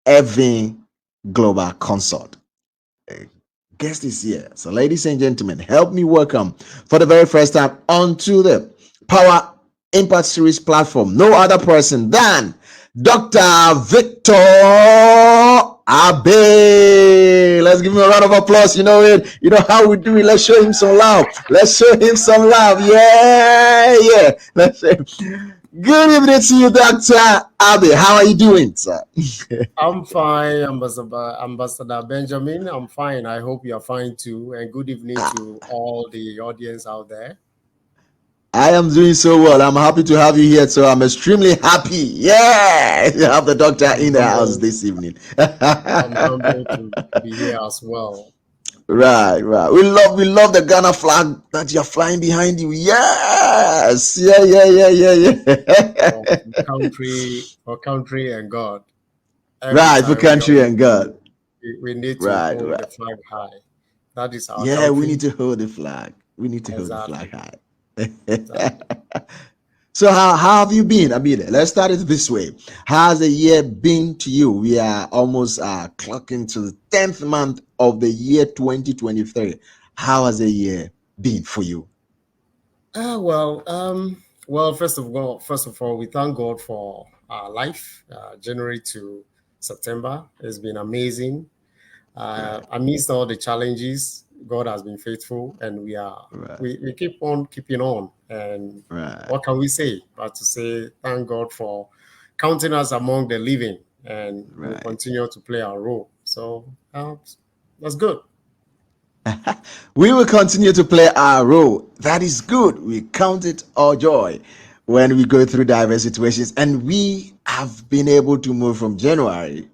Abbey Global Consult. Guest is here. So, ladies and gentlemen, help me welcome for the very first time onto the Power Impact Series platform. No other person than Dr. Victor Abbey. Let's give him a round of applause. You know it. You know how we do it. Let's show him some love. Let's show him some love. Yeah, yeah. Let's show him. Good evening to you, Dr. Abbey. How are you doing, sir? I'm fine, Ambassador Benjamin. I'm fine. I hope you are fine too. And good evening to all the audience out there. I am doing so well. I'm happy to have you here. So I'm extremely happy. Yeah, to have the doctor in the house this evening. I'm humbled to be here as well. Right. We love the Ghana flag that you're flying behind you. Yes. Yeah. For country and God. Every Right, for time we country always and God. we need to Right. hold the flag high. That is our Yeah, we need country. to hold the flag. We need to hold the flag Exactly. high. Exactly. So how have you been? I mean, let's start it this way. How's the year been to you? We are almost clocking to the 10th month of the year 2023. How has the year been for you? Well, first of all, we thank God for our life. January to September has been amazing. Right, Amidst all the challenges, God has been faithful, and we are right, we keep on keeping on. And right, what can we say but to say thank God for counting us among the living, and we'll right. continue to play our role. So that's good. We will continue to play our role. That is good. We count it all joy when we go through diverse situations, and we have been able to move from January,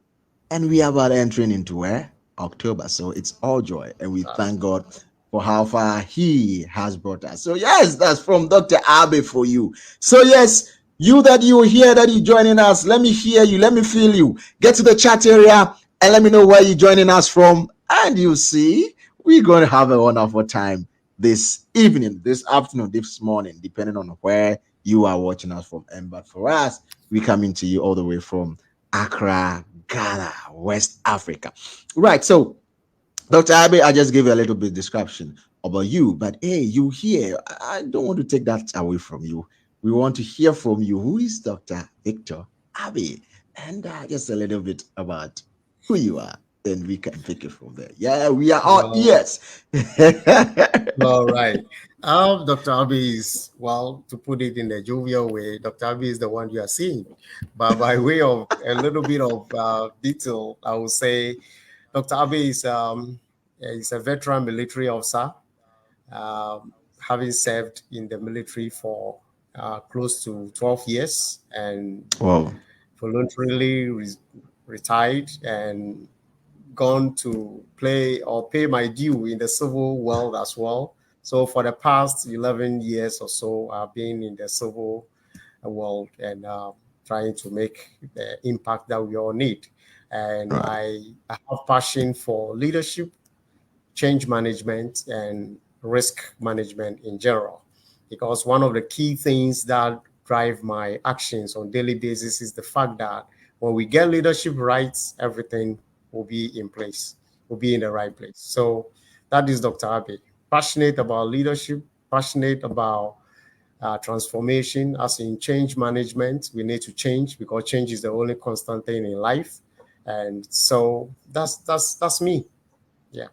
and we are about entering into where October. So it's all joy, and we thank God for how far He has brought us. So yes, that's from Dr. Abbey for you. So yes, you hear that you joining us. Let me hear you. Let me feel you. Get to the chat area and let me know where you're joining us from. And you see, we're going to have a wonderful time this evening, this afternoon, this morning, depending on where you are watching us from. And but for us, we coming to you all the way from Accra, Ghana, West Africa. Right. So, Dr. Abbey, I just gave you a little bit description about you, but hey, you here. I don't want to take that away from you. We want to hear from you. Who is Dr. Victor Abbey? And just a little bit about who you are. Then we can take it from there. Yeah, we are all Well, ears. all right. Dr. Abbey is, well, to put it in a jovial way, Dr. Abbey is the one you are seeing. But by way of a little bit of detail, I would say Dr. Abbey is a veteran military officer, having served in the military for close to 12 years and Wow. voluntarily retired and gone to play or pay my due in the civil world as well. So for the past 11 years or so, I've been in the civil world and trying to make the impact that we all need. And Right. I have passion for leadership, change management, and risk management in general. Because one of the key things that drive my actions on daily basis is the fact that when we get leadership right, everything will be in place, will be in the right place. So that is Dr. Abbey. Passionate about leadership, passionate about transformation, as in change management. We need to change because change is the only constant thing in life. And so that's me. Yeah.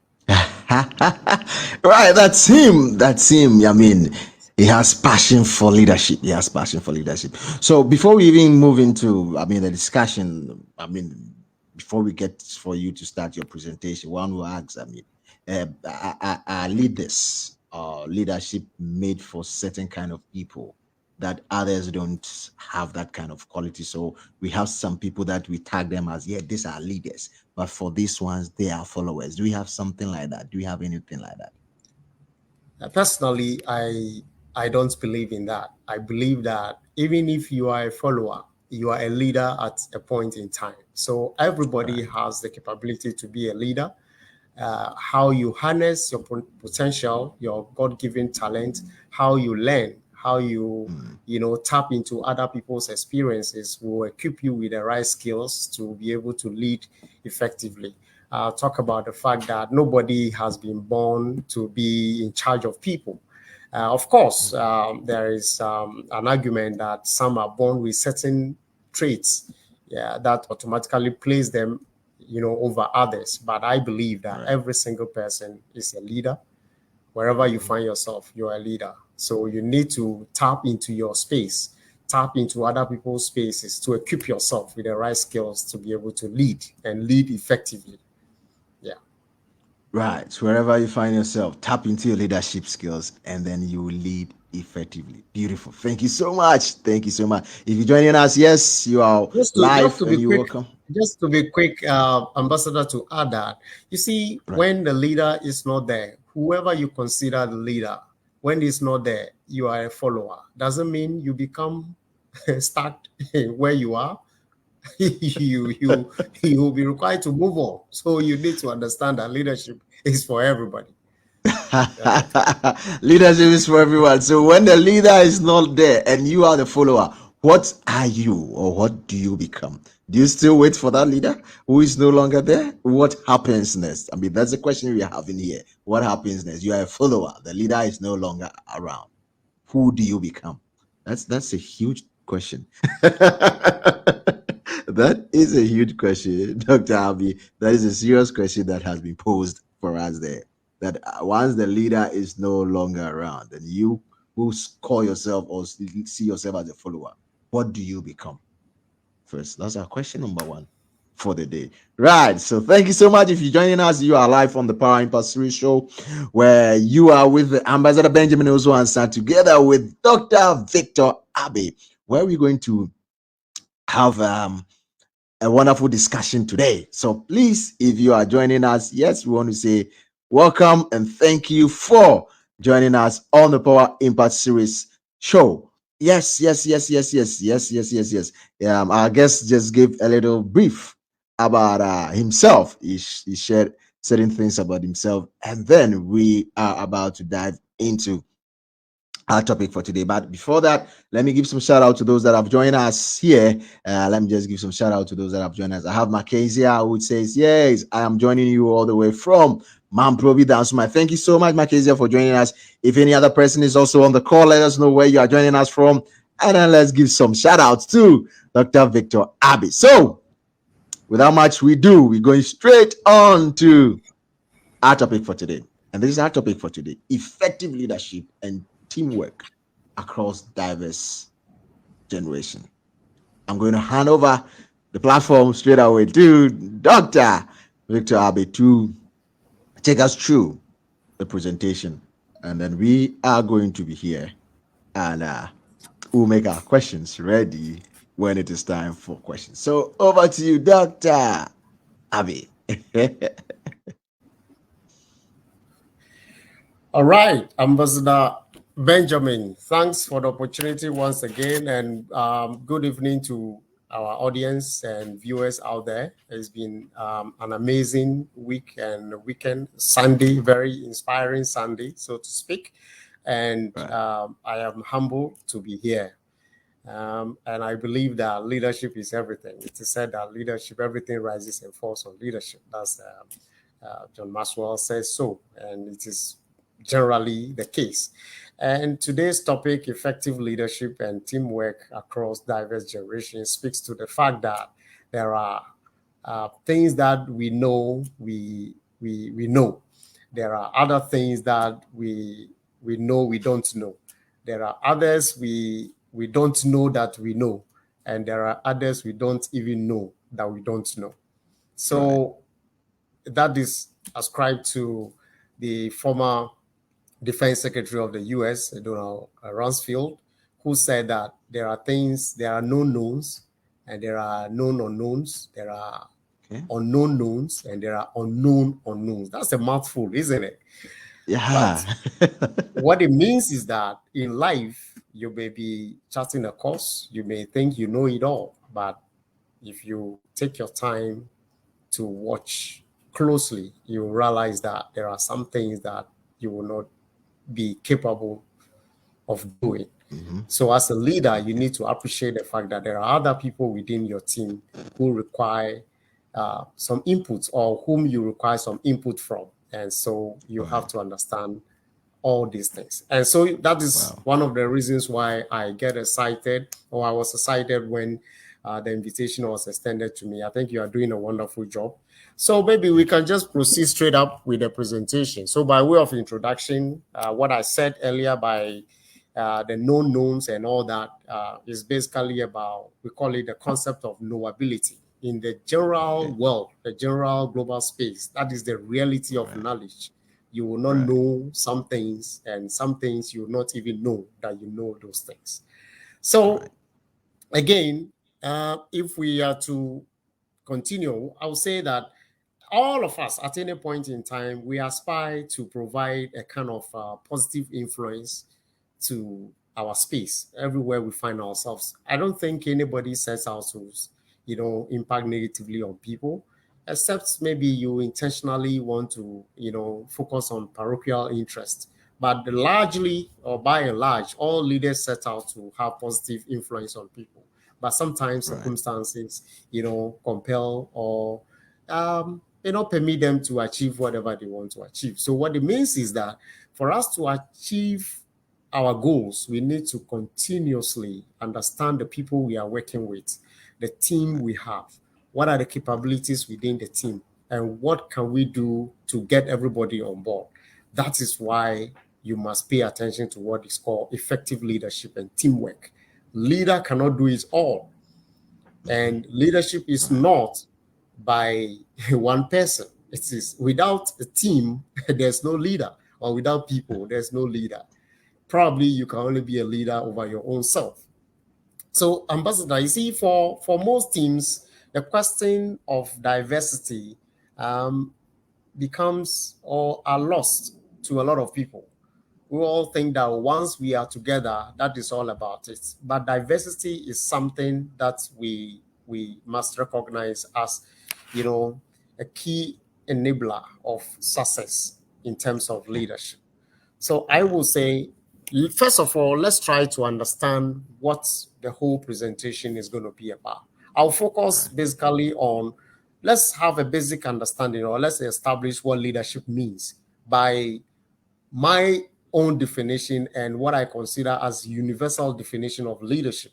Right, that's him. That's him. I mean, he has passion for leadership. He has passion for leadership. So before we even move into, I mean, the discussion, I mean, before we get for you to start your presentation, one will ask, I mean, are leaders or leadership made for certain kind of people that others don't have that kind of quality? So we have some people that we tag them as, yeah, these are leaders, but for these ones, they are followers. Do we have something like that? Do we have anything like that? Personally, I don't believe in that. I believe that even if you are a follower, you are a leader at a point in time. So everybody Right, has the capability to be a leader. How you harness your potential, your God-given talent, how you learn, how you tap into other people's experiences will equip you with the right skills to be able to lead effectively. Talk about the fact that nobody has been born to be in charge of people. Of course, there is an argument that some are born with certain traits, that automatically place them, over others. But I believe that Right. every single person is a leader. Wherever you find yourself, you're a leader. So you need to tap into your space, tap into other people's spaces to equip yourself with the right skills to be able to lead and lead effectively. Yeah. Right. So wherever you find yourself, tap into your leadership skills and then you will lead effectively. Beautiful. Thank you so much. Thank you so much. If you're joining us, yes, you are Just to just live to be and you're quick, welcome. Ambassador, to add that, you see, Right. when the leader is not there, whoever you consider the leader, when he's not there, you are a follower. Doesn't mean you become stuck where you are. You will be required to move on. So you need to understand that leadership is for everybody. Leadership is for everyone. So when the leader is not there and you are the follower, what are you or what do you become? Do you still wait for that leader who is no longer there? What happens next? I mean, that's the question we have in here. What happens next? You are a follower. The leader is no longer around. Who do you become? That's a huge question. That is a huge question, Dr. Abbey. That is a serious question that has been posed for us there. That once the leader is no longer around, and you who call yourself or see yourself as a follower, what do you become? First, that's our question number one for the day. Right. So thank you so much. If you're joining us, you are live on the Power Impact Series show, where you are with the Ambassador Benjamin Ozo and together with Dr. Victor Abbey, where we're going to have a wonderful discussion today. So please, if you are joining us, yes, we want to say welcome and thank you for joining us on the Power Impact Series show. Yes. Our guest just gave a little brief about himself. He shared certain things about himself, and then we are about to dive into our topic for today. But before that, let me give some shout out to those that have joined us here. Let me just give some shout out to those that have joined us. I have Mackenzie who says, yes, I am joining you all the way from Mamprovi Dansuma. Thank you so much, Mackenzie, for joining us. If any other person is also on the call, let us know where you are joining us from. And then let's give some shout outs to Dr. Victor Abbey. So, without much we do, we're going straight on to our topic for today. And this is our topic for today: effective leadership and teamwork across diverse generation. I'm going to hand over the platform straight away to Dr. Victor Abbey to take us through the presentation. And then we are going to be here and we'll make our questions ready when it is time for questions. So over to you, Dr. Abbey. All right, Ambassador Benjamin, thanks for the opportunity once again, and good evening to our audience and viewers out there. It's been an amazing week and weekend, Sunday, very inspiring Sunday, so to speak, and Right. I am humbled to be here. And I believe that leadership is everything. It is said that leadership, everything rises and falls on leadership. That's John Maxwell says so, and it is generally the case. And today's topic, effective leadership and teamwork across diverse generations, speaks to the fact that there are things that we know we know. There are other things that we know we don't know. There are others we don't know that we know, and there are others we don't even know that we don't know. So that is ascribed to the former Defense Secretary of the U.S., Donald Rumsfeld, who said that there are things, there are known knowns, and there are known unknowns. There are unknown knowns, and there are unknown unknowns. That's a mouthful, isn't it? Yeah. But what it means is that in life, you may be charting a course, you may think you know it all, but if you take your time to watch closely, you will realize that there are some things that you will not be capable of doing. So as a leader, you need to appreciate the fact that there are other people within your team who require some input or whom you require some input from. And so you have to understand all these things. And so that is Wow. one of the reasons why I get excited, or I was excited when the invitation was extended to me. I think you are doing a wonderful job. So maybe we can just proceed straight up with the presentation. So by way of introduction, what I said earlier by the known knowns and all that is basically about, we call it the concept of knowability. In the general Okay. world, the general global space, that is the reality of Right. knowledge. You will not Right. know some things, and some things you will not even know that you know those things. So Right. again, if we are to continue, I would say that all of us at any point in time, we aspire to provide a kind of positive influence to our space everywhere we find ourselves. I don't think anybody sets out to, impact negatively on people, except maybe you intentionally want to, focus on parochial interest. But largely, or by and large, all leaders set out to have positive influence on people. But sometimes Right. circumstances, compel or permit them to achieve whatever they want to achieve. So what it means is that for us to achieve our goals, we need to continuously understand the people we are working with, the team we have, what are the capabilities within the team, and what can we do to get everybody on board. That is why you must pay attention to what is called effective leadership and teamwork. Leader cannot do it all, and leadership is Right. not by one person. It is without a team, there's no leader, or without people, there's no leader. Probably you can only be a leader over your own self. So, Ambassador, you see, for most teams, the question of diversity um, becomes or are lost to a lot of people. We all think that once we are together, that is all about it. But diversity is something that we must recognize as, a key enabler of success in terms of leadership. So I Right. will say, first of all, let's try to understand what the whole presentation is going to be about. I'll focus Right. basically on, let's have a basic understanding, or let's establish what leadership means by my own definition and what I consider as universal definition of leadership.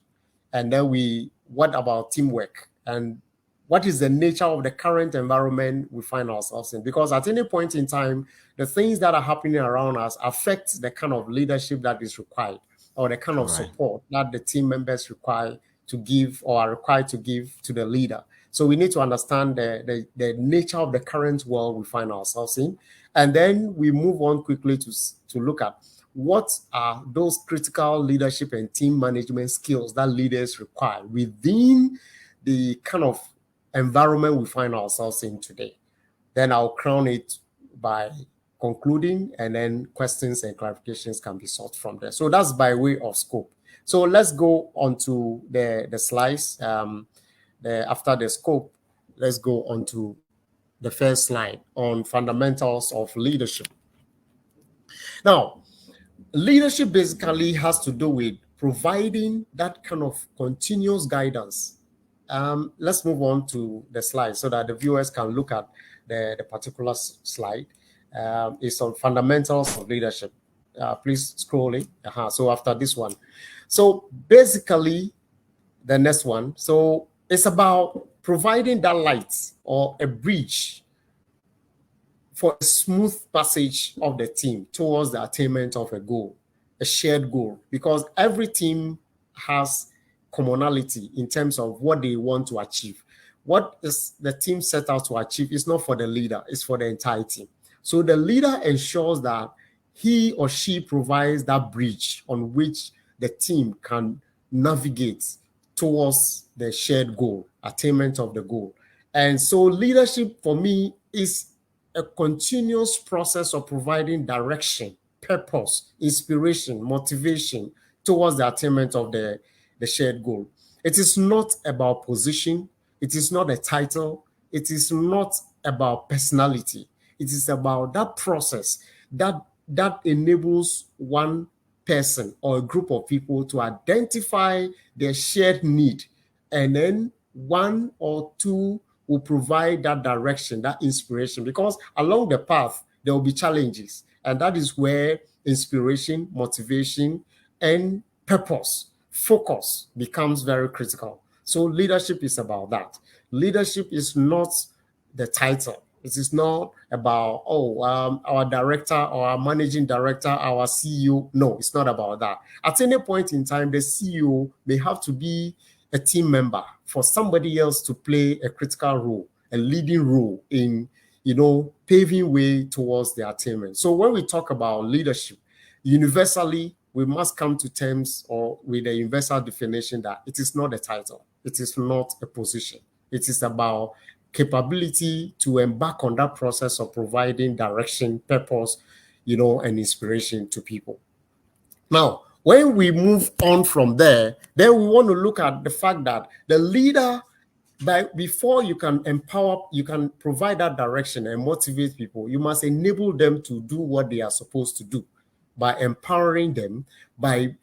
And then what about teamwork? And what is the nature of the current environment we find ourselves in? Because at any point in time, the things that are happening around us affect the kind of leadership that is required, or the kind of Right. support that the team members require to give, or are required to give to the leader. So we need to understand the nature of the current world we find ourselves in. And then we move on quickly to look at what are those critical leadership and team management skills that leaders require within the kind of environment we find ourselves in today. Then I'll crown it by concluding, and then questions and clarifications can be sought from there. So that's by way of scope. So let's go on to the slides. After the scope, let's go on to the first slide on fundamentals of leadership. Now, leadership basically has to do with providing that kind of continuous guidance. Let's move on to the slide so that the viewers can look at the particular slide. It's on fundamentals of leadership. Please scroll it. So after this one. So basically, the next one. So it's about providing that light or a bridge for a smooth passage of the team towards the attainment of a goal, a shared goal, because every team has commonality in terms of what they want to achieve. What is the team set out to achieve is not for the leader, it's for the entire team. So the leader ensures that he or she provides that bridge on which the team can navigate towards the shared goal, attainment of the goal. And so leadership for me is a continuous process of providing direction, purpose, inspiration, motivation towards the attainment of the shared goal. It is not about position. It is not a title. It is not about personality. It is about that process that enables one person or a group of people to identify their shared need, and then one or two will provide that direction, that inspiration, because along the path there will be challenges, and that is where inspiration, motivation, and purpose, focus becomes very critical. So leadership is about that. Leadership is not the title. It is not about, our director or our managing director, our CEO. No, it's not about that. At any point in time, the CEO may have to be a team member for somebody else to play a critical role, a leading role in, paving way towards the attainment. So when we talk about leadership, universally, we must come to terms or with the universal definition that it is not a title. It is not a position. It is about capability to embark on that process of providing direction, purpose, and inspiration to people. Now, when we move on from there, then we want to look at the fact that the leader, before you can empower, you can provide that direction and motivate people, you must enable them to do what they are supposed to do by empowering them, by,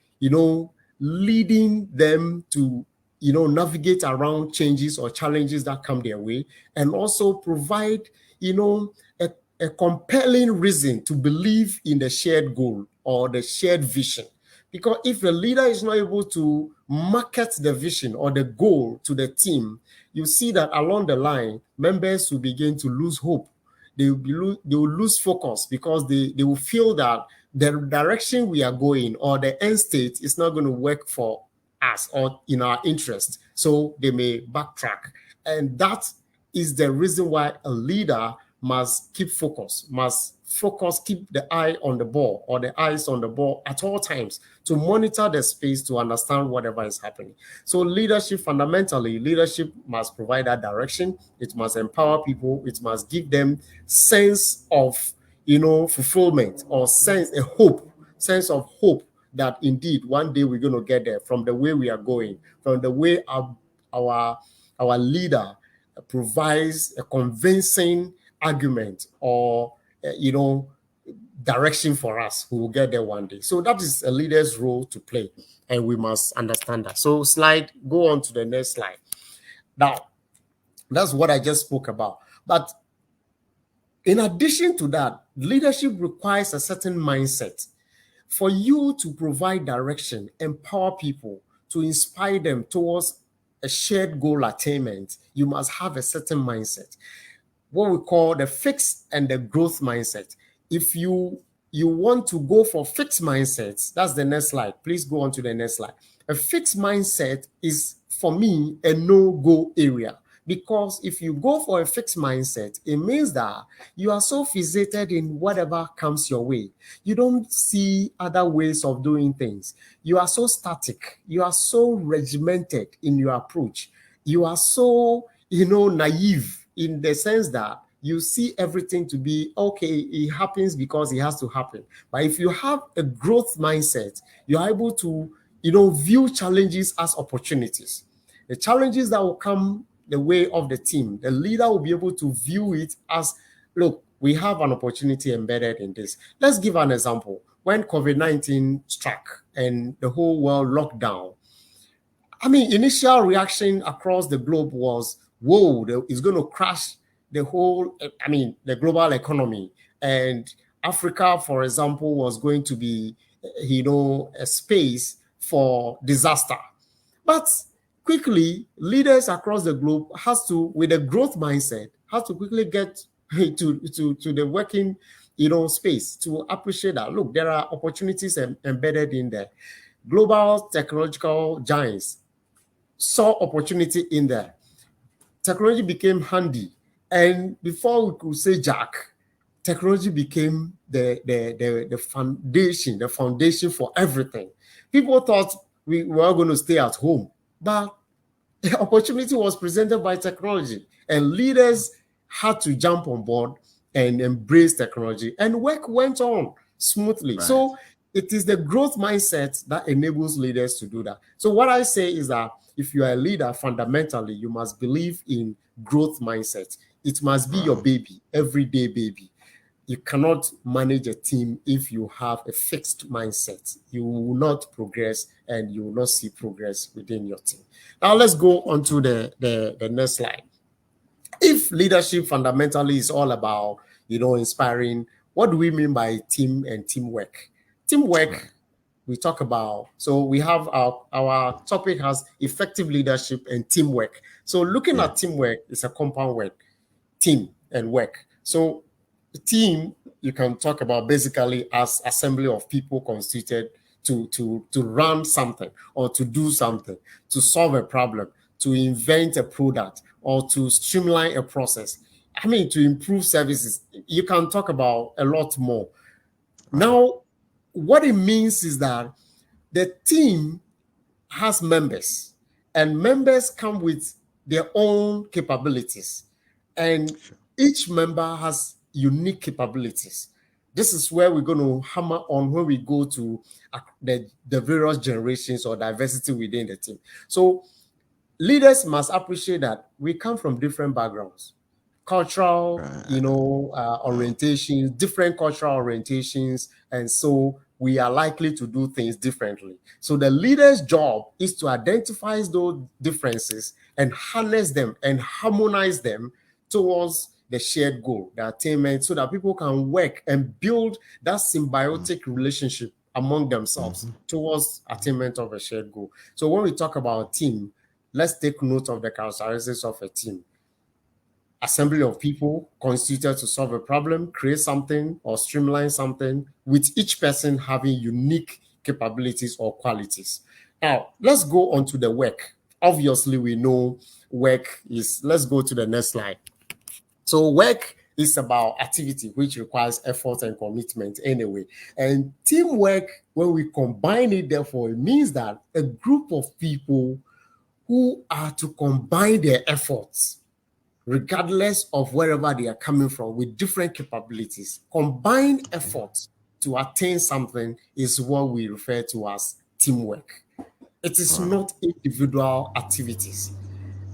leading them to, navigate around changes or challenges that come their way, and also provide, a compelling reason to believe in the shared goal or the shared vision. Because if the leader is not able to market the vision or the goal to the team, you see that along the line, members will begin to lose hope. They will lose focus because they will feel that the direction we are going or the end state is not going to work for us or in our interest. So they may backtrack. And that is the reason why a leader must keep focus, keep the eye on the ball or the eyes on the ball at all times to monitor the space, to understand whatever is happening. So leadership, fundamentally, leadership must provide that direction. It must empower people. It must give them sense of, fulfillment or sense of hope that indeed one day we're going to get there from the way we are going, from the way our leader provides a convincing argument or direction for us. We will get there one day. So that is a leader's role to play, and we must understand that. So go on to the next slide. Now, that's what I just spoke about. But in addition to that, leadership requires a certain mindset. For you to provide direction, empower people, to inspire them towards a shared goal attainment, you must have a certain mindset, what we call the fixed and the growth mindset. If you want to go for fixed mindsets, that's the next slide. Please go on to the next slide. A fixed mindset is, for me, a no-go area. Because if you go for a fixed mindset, it means that you are so fixated in whatever comes your way. You don't see other ways of doing things. You are so static. You are so regimented in your approach. You are so, naive in the sense that you see everything to be, okay, it happens because it has to happen. But if you have a growth mindset, you're able to, view challenges as opportunities. The challenges that will come the way of the team, the leader will be able to view it as, look, we have an opportunity embedded in this. Let's give an example. When COVID-19 struck and the whole world locked down, initial reaction across the globe was, whoa, it's going to crash the whole, the global economy. And Africa, for example, was going to be, a space for disaster. But quickly, leaders across the globe with a growth mindset, has to quickly get to the working, space to appreciate that, look, there are opportunities embedded in there. Global technological giants saw opportunity in there. Technology became handy. And before we could say Jack, technology became the foundation for everything. People thought we were going to stay at home, but the opportunity was presented by technology, and leaders had to jump on board and embrace technology, and work went on smoothly. Right. So it is the growth mindset that enables leaders to do that. So what I say is that if you are a leader, fundamentally, you must believe in growth mindset. It must be your baby, everyday baby. you cannot manage a team if you have a fixed mindset. You will not progress and you will not see progress within your team. Now let's go on to the next slide. If leadership fundamentally is all about, inspiring, what do we mean by team and teamwork? Right. Teamwork, we talk about, so we have our topic has effective leadership and teamwork. So looking Yeah. at teamwork is a compound word, team and work. So team, you can talk about basically as assembly of people constituted to run something or to do something, to solve a problem, to invent a product, or to streamline a process. I mean, to improve services. You can talk about a lot more. Right. Now, what it means is that the team has members, and members come with their own capabilities, and Sure. each member has unique capabilities. This is where we're going to hammer on when we go to the various generations or diversity within the team. So leaders must appreciate that we come from different backgrounds, cultural, Right. Wow. orientations, different cultural orientations, and so we are likely to do things differently. So the leader's job is to identify those differences and harness them and harmonize them towards the shared goal, the attainment, so that people can work and build that symbiotic relationship among themselves Mm-hmm. towards attainment of a shared goal. So when we talk about team, let's take note of the characteristics of a team. Assembly of people constituted to solve a problem, create something, or streamline something, with each person having unique capabilities or qualities. Now, let's go on to the work. Obviously, we know work is, let's go to the next slide. So, work is about activity which requires effort and commitment anyway. And teamwork, when we combine it, therefore, it means that a group of people who are to combine their efforts, regardless of wherever they are coming from, with different capabilities. Combined efforts to attain something is what we refer to as teamwork. It is Wow. not individual activities.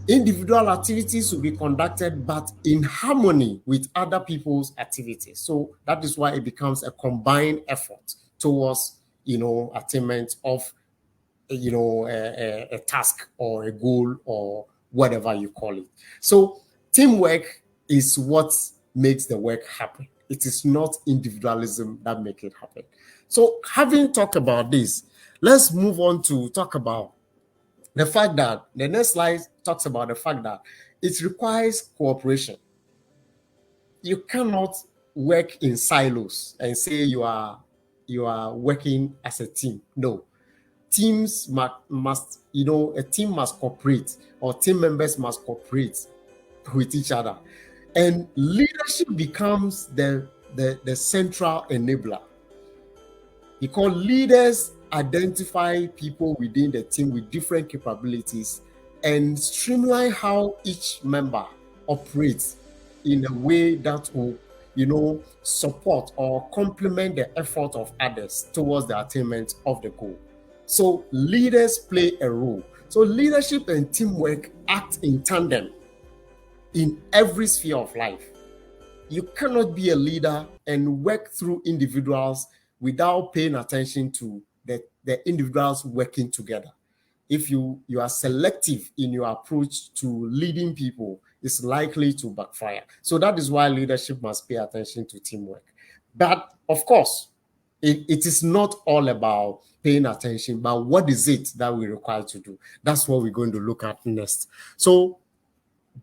Individual activities will be conducted, but in harmony with other people's activities. So that is why it becomes a combined effort towards, attainment of a task or a goal or whatever you call it. So teamwork is what makes the work happen. It is not individualism that make it happen. So having talked about this, let's move on to talk about the fact that the next slide talks about the fact that it requires cooperation. You cannot work in silos and say you are working as a team. No, teams must, a team must cooperate, or team members must cooperate with each other, and leadership becomes the central enabler, because leaders identify people within the team with different capabilities and streamline how each member operates in a way that will, support or complement the effort of others towards the attainment of the goal. So leaders play a role. So leadership and teamwork act in tandem in every sphere of life. You cannot be a leader and work through individuals without paying attention to the individuals working together. If you are selective in your approach to leading people, it's likely to backfire. So that is why leadership must pay attention to teamwork. But of course, it is not all about paying attention, but what is it that we require to do? That's what we're going to look at next. So,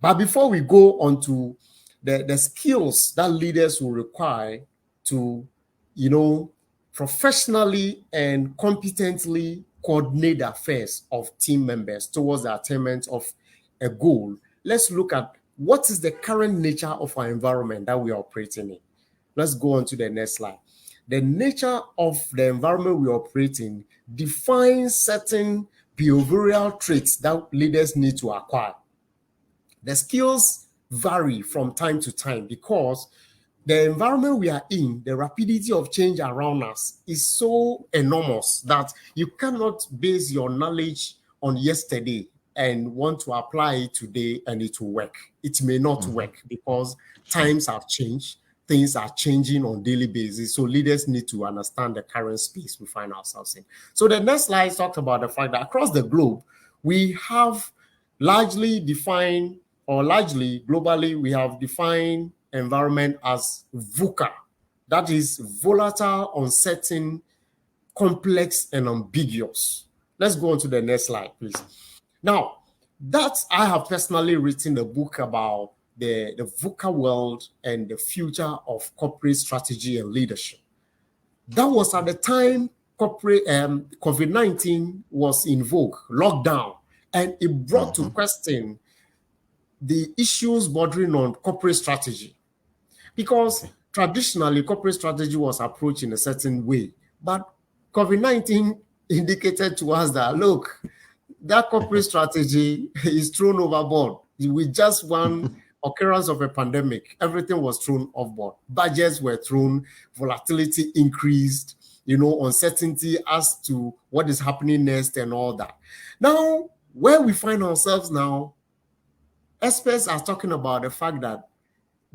but before we go on to the skills that leaders will require to, you know, professionally and competently coordinate the affairs of team members towards the attainment of a goal, let's look at what is the current nature of our environment that we are operating in. Let's go on to the next slide. The nature of the environment we operate in defines certain behavioral traits that leaders need to acquire. The skills vary from time to time because the environment we are in, the rapidity of change around us is so enormous that you cannot base your knowledge on yesterday and want to apply it today and it will work. It may not Mm-hmm. work because Sure. times have changed, things are changing on daily basis. So leaders need to understand the current space we find ourselves in. So the next slide talks about the fact that across the globe, we have largely defined, or largely globally, we have defined environment as VUCA. That is volatile, uncertain, complex, and ambiguous. Let's go on to the next slide, please. Now, I have personally written a book about the VUCA world and the future of corporate strategy and leadership. That was at the time corporate COVID-19 was in vogue, lockdown, and it brought to question the issues bordering on corporate strategy. Because traditionally, corporate strategy was approached in a certain way, but COVID-19 indicated to us that, look, that corporate strategy is thrown overboard. With just one occurrence of a pandemic, everything was thrown overboard. Budgets were thrown, volatility increased, uncertainty as to what is happening next and all that. Now, where we find ourselves now, experts are talking about the fact that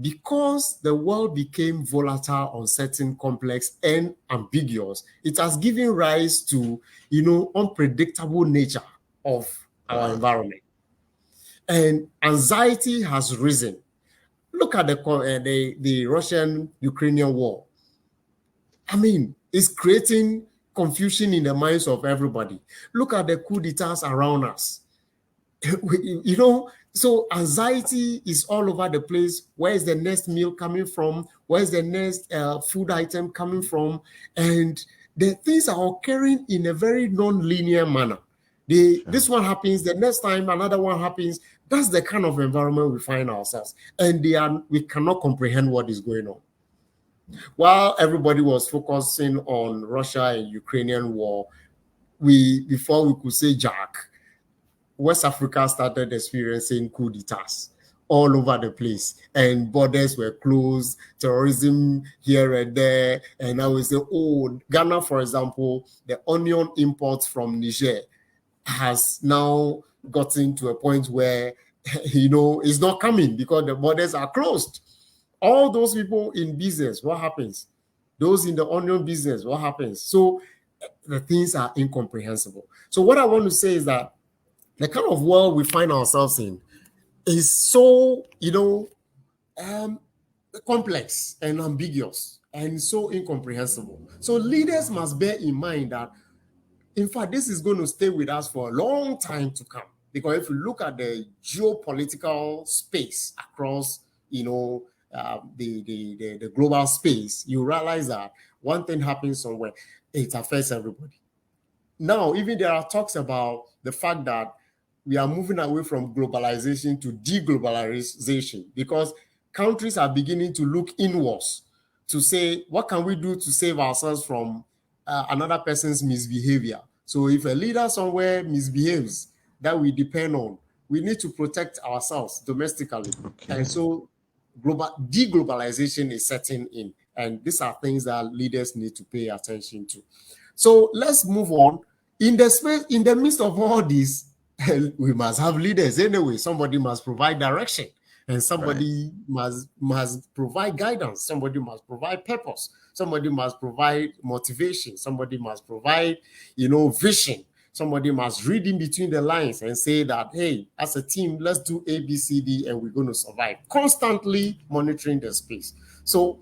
because the world became volatile, uncertain, complex, and ambiguous, it has given rise to, unpredictable nature of our environment. And anxiety has risen. Look at the Russian-Ukrainian war. I mean, it's creating confusion in the minds of everybody. Look at the coup d'etats around us. So anxiety is all over the place. Where is the next meal coming from? Where is the next food item coming from? And the things are occurring in a very non-linear manner. This one happens, the next time another one happens. That's the kind of environment we find ourselves. And we cannot comprehend what is going on. While everybody was focusing on Russia and Ukrainian war, before we could say Jack, West Africa started experiencing coup d'etats all over the place, and borders were closed, terrorism here and there. And I would say, Ghana, for example, the onion imports from Niger has now gotten to a point where, it's not coming because the borders are closed. All those people in business, what happens? Those in the onion business, what happens? So the things are incomprehensible. So what I want to say is that the kind of world we find ourselves in is so, complex and ambiguous and so incomprehensible. So leaders must bear in mind that, in fact, this is going to stay with us for a long time to come. Because if you look at the geopolitical space across, the global space, you realize that one thing happens somewhere, it affects everybody. Now, even there are talks about the fact that we are moving away from globalization to deglobalization, because countries are beginning to look inwards to say, what can we do to save ourselves from another person's misbehavior? So if a leader somewhere misbehaves that we depend on, we need to protect ourselves domestically. And so deglobalization is setting in. And these are things that leaders need to pay attention to. So let's move on. In the midst of all this, we must have leaders anyway. Somebody must provide direction, and somebody must provide guidance. Somebody must provide purpose. Somebody must provide motivation. Somebody must provide, vision. Somebody must read in between the lines and say that, hey, as a team, let's do A, B, C, D, and we're going to survive. Constantly monitoring the space. So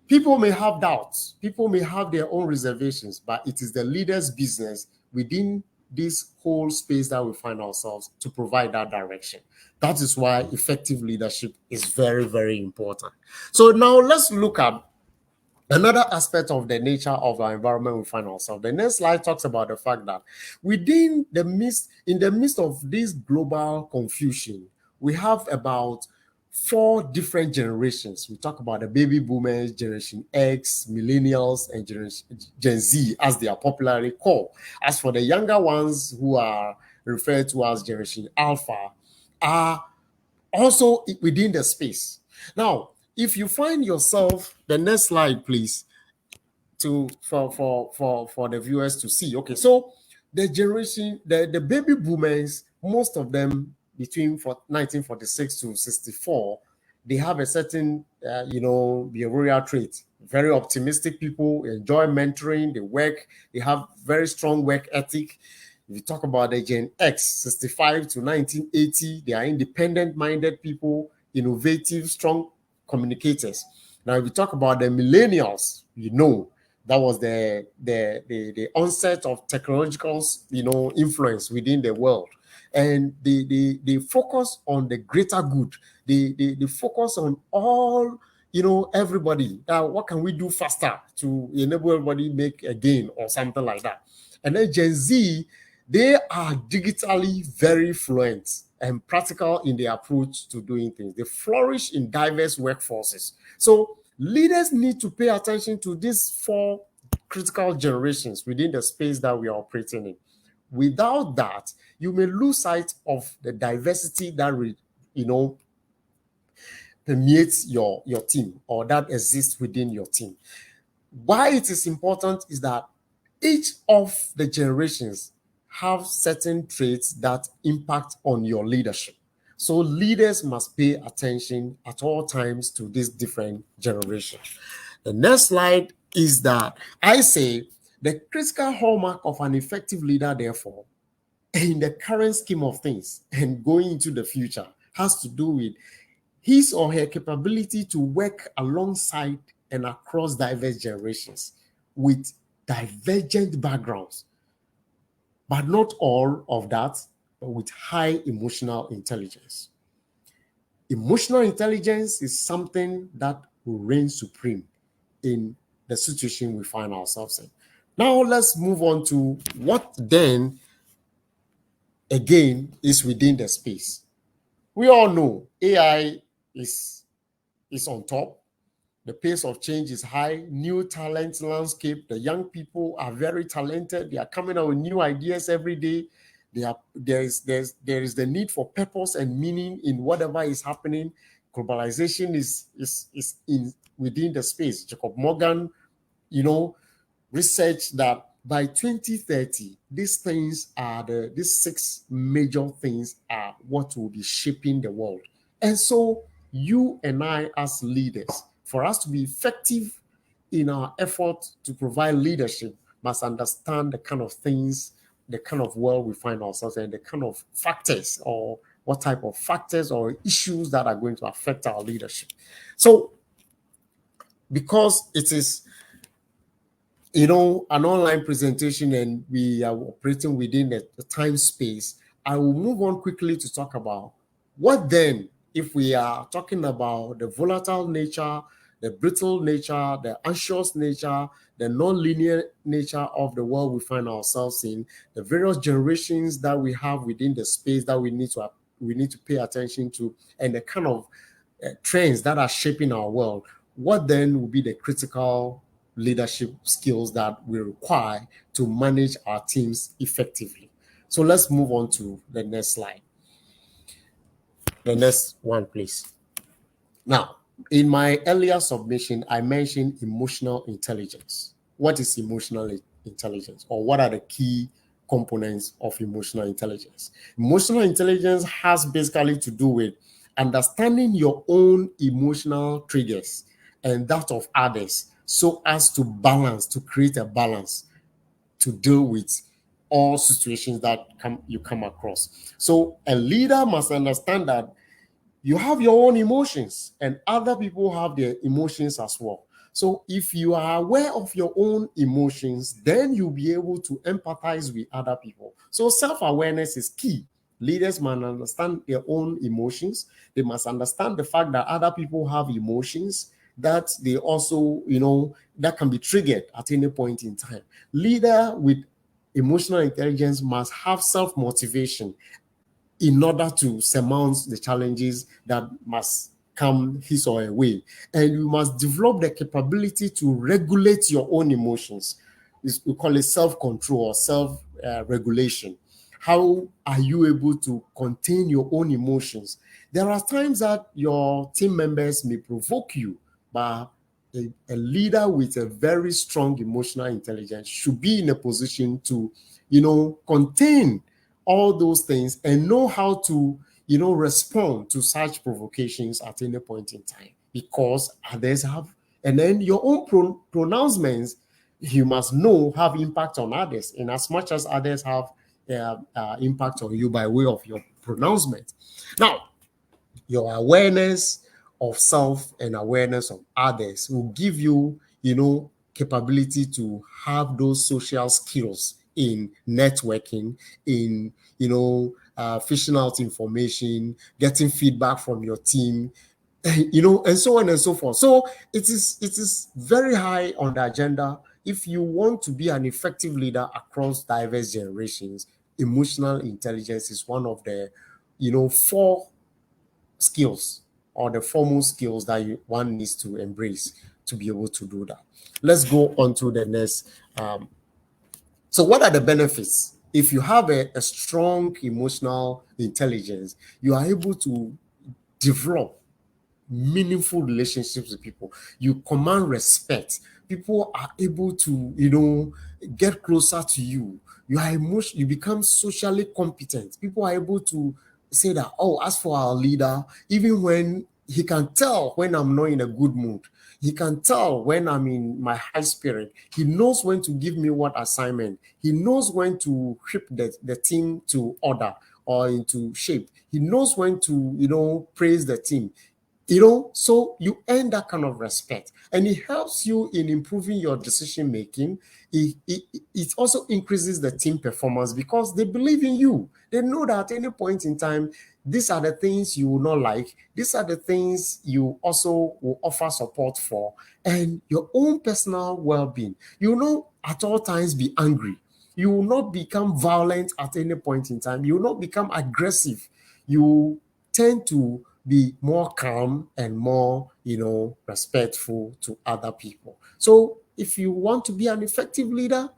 people may have doubts. People may have their own reservations, but it is the leader's business within this whole space that we find ourselves to provide that direction. That is why effective leadership is very, very important. So now let's look at another aspect of the nature of our environment we find ourselves. The next slide talks about the fact that in the midst of this global confusion, we have about 4 different generations. We talk about the baby boomers, Generation X, millennials, and Gen Z, as they are popularly called. As for the younger ones, who are referred to as Generation Alpha, are also within the space. Now, if you find yourself, the next slide, please, for the viewers to see. Okay, so the generation, the baby boomers, most of them between 1946 to 64, they have a certain, behavioral trait. Very optimistic people, enjoy mentoring, they work, they have very strong work ethic. If you talk about the Gen X, 65 to 1980, they are independent-minded people, innovative, strong communicators. Now, if you talk about the millennials, that was the onset of technological, influence within the world, and they focus on the greater good. They focus on all, everybody. What can we do faster to enable everybody make a gain or something like that? And then Gen Z, they are digitally very fluent and practical in their approach to doing things. They flourish in diverse workforces. So leaders need to pay attention to these four critical generations within the space that we are operating in. Without that, you may lose sight of the diversity that permeates your team, or that exists within your team. Why it is important is that each of the generations have certain traits that impact on your leadership. So leaders must pay attention at all times to these different generations. The next slide is that I say the critical hallmark of an effective leader, therefore, in the current scheme of things and going into the future, has to do with his or her capability to work alongside and across diverse generations with divergent backgrounds, but not all of that, but with high emotional intelligence. Emotional intelligence is something that will reign supreme in the situation we find ourselves in. Now let's move on to what then again is within the space. We all know AI is on top. The pace of change is high. New talent landscape. The young people are very talented. They are coming out with new ideas every day. There is the need for purpose and meaning in whatever is happening. Globalization is in within the space. Jacob Morgan, research that by 2030, these six major things are what will be shaping the world. And so you and I as leaders, for us to be effective in our effort to provide leadership, must understand the kind of things, the kind of world we find ourselves in, the kind of factors or what type of factors or issues that are going to affect our leadership. So because it is an online presentation and we are operating within the time space, I will move on quickly to talk about what then, if we are talking about the volatile nature, the brittle nature, the anxious nature, the non-linear nature of the world we find ourselves in, the various generations that we have within the space that we need to pay attention to, and the kind of trends that are shaping our world. What then will be the critical leadership skills that we require to manage our teams effectively? So let's move on to the next slide. The next one, please. Now, in my earlier submission, I mentioned emotional intelligence. What is emotional intelligence, or what are the key components of emotional intelligence? Emotional intelligence has basically to do with understanding your own emotional triggers and that of others, so as to create a balance to deal with all situations that you come across. So a leader must understand that you have your own emotions and other people have their emotions as well. So if you are aware of your own emotions, then you'll be able to empathize with other people. So self-awareness is key. Leaders must understand their own emotions. They must understand the fact that other people have emotions that they also, that can be triggered at any point in time. Leader with emotional intelligence must have self-motivation in order to surmount the challenges that must come his or her way. And you must develop the capability to regulate your own emotions. We call it self-control or self-regulation. How are you able to contain your own emotions? There are times that your team members may provoke you, but a leader with a very strong emotional intelligence should be in a position to, contain all those things and know how to, respond to such provocations at any point in time, because others have, and then your own pronouncements, you must know, have impact on others, in as much as others have impact on you by way of your pronouncement. Now, your awareness of self and awareness of others will give you, capability to have those social skills in networking, in, fishing out information, getting feedback from your team, and so on and so forth. So it is very high on the agenda. If you want to be an effective leader across diverse generations, emotional intelligence is one of the, four skills, or the formal skills that one needs to embrace to be able to do that. Let's go on to the next. So what are the benefits? If you have a strong emotional intelligence, you are able to develop meaningful relationships with people. You command respect. People are able to, get closer to you. You become socially competent. People are able to say that, oh, as for our leader, even when he can tell when I'm not in a good mood, he can tell when I'm in my high spirit. He knows when to give me what assignment. He knows when to whip the team to order or into shape. He knows when to, praise the team. So you earn that kind of respect, and it helps you in improving your decision making. It also increases the team performance because they believe in you. They know that at any point in time, these are the things you will not like. These are the things you also will offer support for, and your own personal well-being. You will not at all times be angry. You will not become violent at any point in time. You will not become aggressive. You tend to be more calm and more, respectful to other people. So if you want to be an effective leader,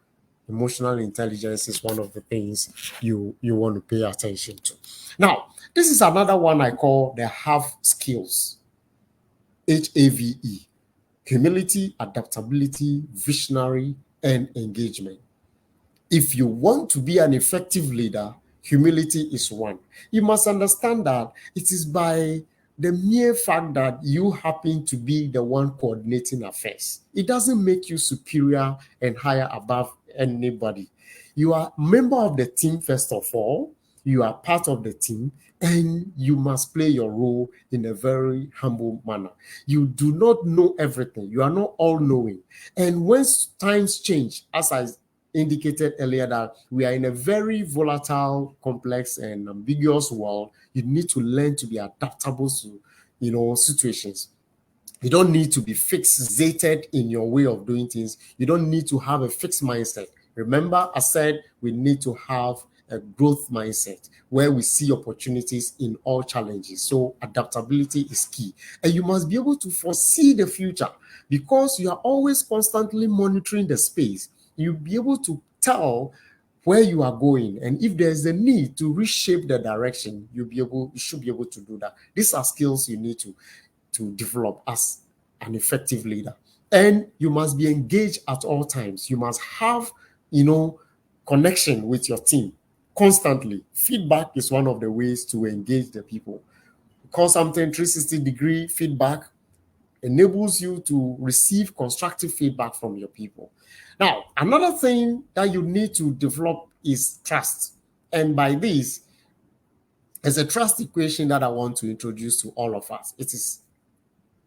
emotional intelligence is one of the things you want to pay attention to. Now, this is another one I call the HAVE skills. HAVE. Humility, adaptability, visionary, and engagement. If you want to be an effective leader, humility is one. You must understand that it is by the mere fact that you happen to be the one coordinating affairs. It doesn't make you superior and higher above anybody. You are a member of the team, first of all. You are part of the team, and you must play your role in a very humble manner. You do not know everything. You are not all knowing. And when times change, as I indicated earlier, that we are in a very volatile, complex, and ambiguous world, you need to learn to be adaptable to, situations. You don't need to be fixated in your way of doing things. You don't need to have a fixed mindset. Remember, I said we need to have a growth mindset where we see opportunities in all challenges. So adaptability is key. And you must be able to foresee the future because you are always constantly monitoring the space. You'll be able to tell where you are going, and if there's a need to reshape the direction, you should be able to do that. These are skills you need to develop as an effective leader. And you must be engaged at all times. You must have, connection with your team constantly. Feedback is one of the ways to engage the people. Call something 360-degree feedback enables you to receive constructive feedback from your people. Now, another thing that you need to develop is trust. And by this, there's a trust equation that I want to introduce to all of us. It is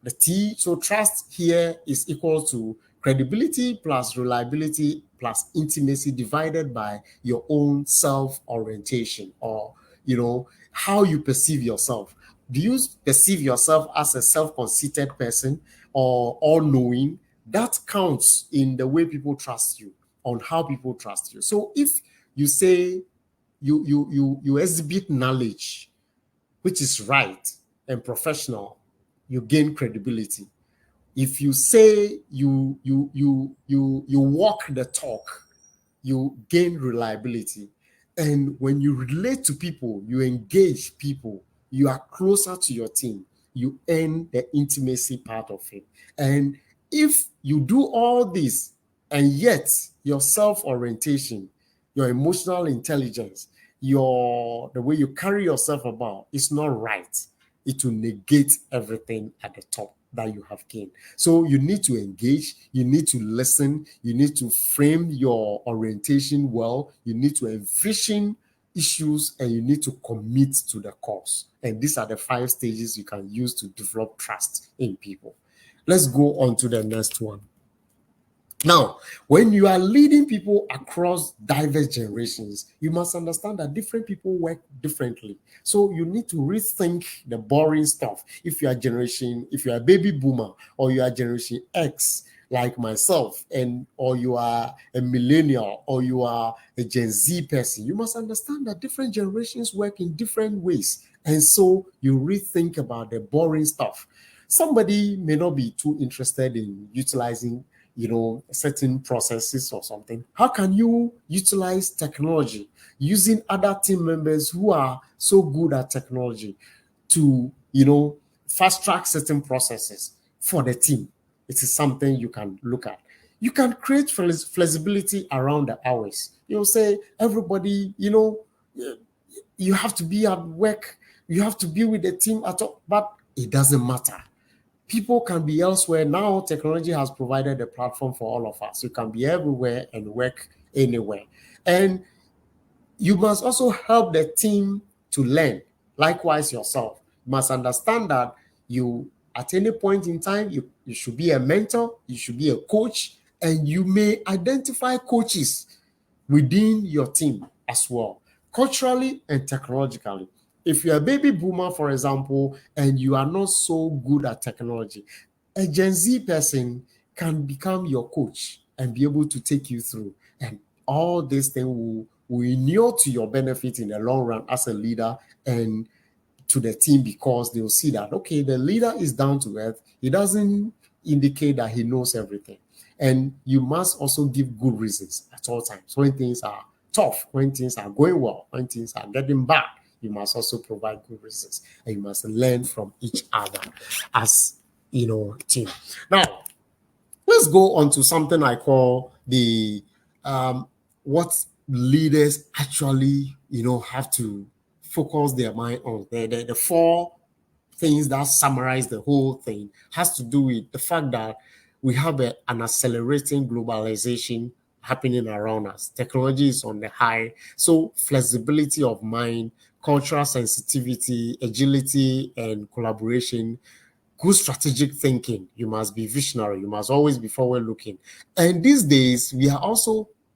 the T. So trust here is equal to credibility plus reliability plus intimacy divided by your own self-orientation, or, how you perceive yourself. Do you perceive yourself as a self-conceited person or all-knowing? That counts in the way people trust you, on how people trust you. So if you say you exhibit knowledge, which is right and professional, you gain credibility. If you say you walk the talk, you gain reliability. And when you relate to people, you engage people, you are closer to your team, you earn the intimacy part of it. And if you do all this, and yet your self-orientation, your emotional intelligence, the way you carry yourself about is not right, it will negate everything at the top that you have gained. So you need to engage, you need to listen, you need to frame your orientation well, you need to envision issues, and you need to commit to the cause. And these are the 5 stages you can use to develop trust in people. Let's go on to the next one. Now, when you are leading people across diverse generations, you must understand that different people work differently. So you need to rethink the boring stuff. If you are a baby boomer, or you are generation X, like myself, or you are a millennial, or you are a Gen Z person, you must understand that different generations work in different ways. And so you rethink about the boring stuff. Somebody may not be too interested in utilizing certain processes or something. How can you utilize technology using other team members who are so good at technology to, fast track certain processes for the team? It is something you can look at. You can create flexibility around the hours. Say everybody, you have to be at work, you have to be with the team at all, but it doesn't matter. People can be elsewhere. Now technology has provided a platform for all of us. You can be everywhere and work anywhere. And you must also help the team to learn. Likewise, yourself. You must understand that at any point in time, you should be a mentor, you should be a coach, and you may identify coaches within your team as well, culturally and technologically. If you're a baby boomer, for example, and you are not so good at technology, a Gen Z person can become your coach and be able to take you through. And all these things will inure to your benefit in the long run as a leader and to the team, because they'll see that, okay, the leader is down to earth. He doesn't indicate that he knows everything. And you must also give good reasons at all times. When things are tough, when things are going well, when things are getting bad, you must also provide good reasons. And you must learn from each other as, team. Now, let's go on to something I call the what leaders actually, have to focus their mind on. The 4 things that summarize the whole thing has to do with the fact that we have an accelerating globalization happening around us. Technology is on the high. So flexibility of mind, cultural sensitivity, agility, and collaboration, good strategic thinking. You must be visionary. You must always be forward looking. And these days,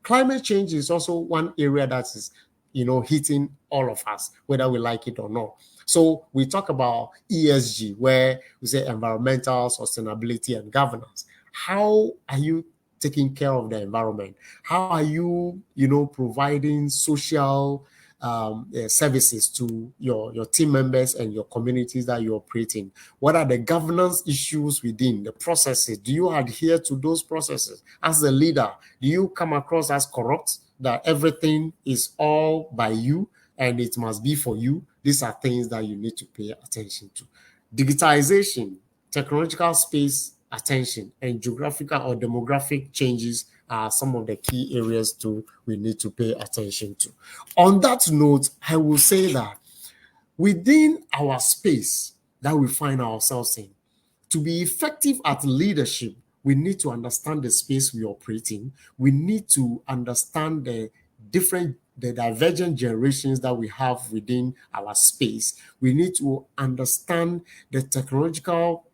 climate change is also one area that is, hitting all of us, whether we like it or not. So we talk about ESG, where we say environmental sustainability and governance. How are you taking care of the environment? How are you, providing social services to your team members and your communities that you operate in? What are the governance issues within the processes? Do you adhere to those processes? As a leader, do you come across as corrupt, that everything is all by you and it must be for you? These are things that you need to pay attention to. Digitization, technological space attention, and geographical or demographic changes are some of the key areas we need to pay attention to. On that note, I will say that within our space that we find ourselves in, to be effective at leadership, we need to understand the space we operate in. We need to understand the divergent generations that we have within our space. We need to understand the technological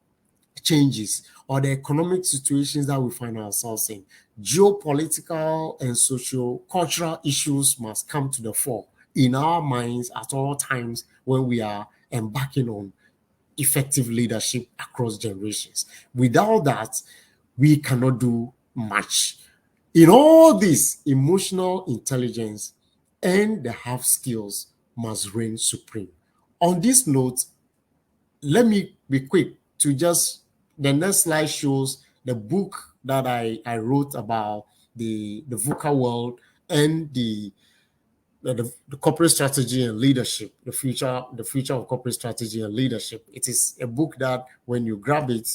changes or the economic situations that we find ourselves in. Geopolitical and socio-cultural issues must come to the fore in our minds at all times when we are embarking on effective leadership across generations. Without that, we cannot do much. In all this, emotional intelligence and the hard skills must reign supreme. On this note, let me be quick to the next slide shows the book that I wrote about the VUCA world and the corporate strategy and leadership, the future of corporate strategy and leadership. It is a book that when you grab it,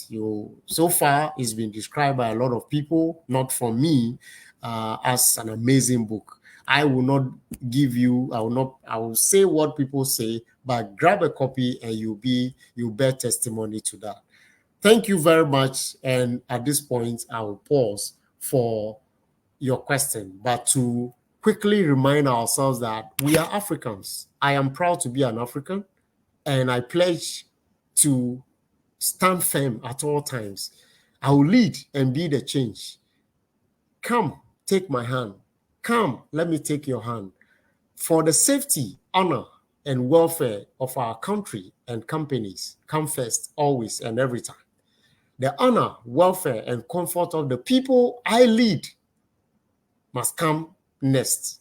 so far it's been described by a lot of people, not from me, as an amazing book. I will not give you, I will say what people say, but grab a copy and you bear testimony to that. Thank you very much. And at this point, I will pause for your question, but to quickly remind ourselves that we are Africans. I am proud to be an African, and I pledge to stand firm at all times. I will lead and be the change. Come, take my hand. Come, let me take your hand. For the safety, honor, and welfare of our country and companies, come first, always and every time. The honor, welfare, and comfort of the people I lead must come next,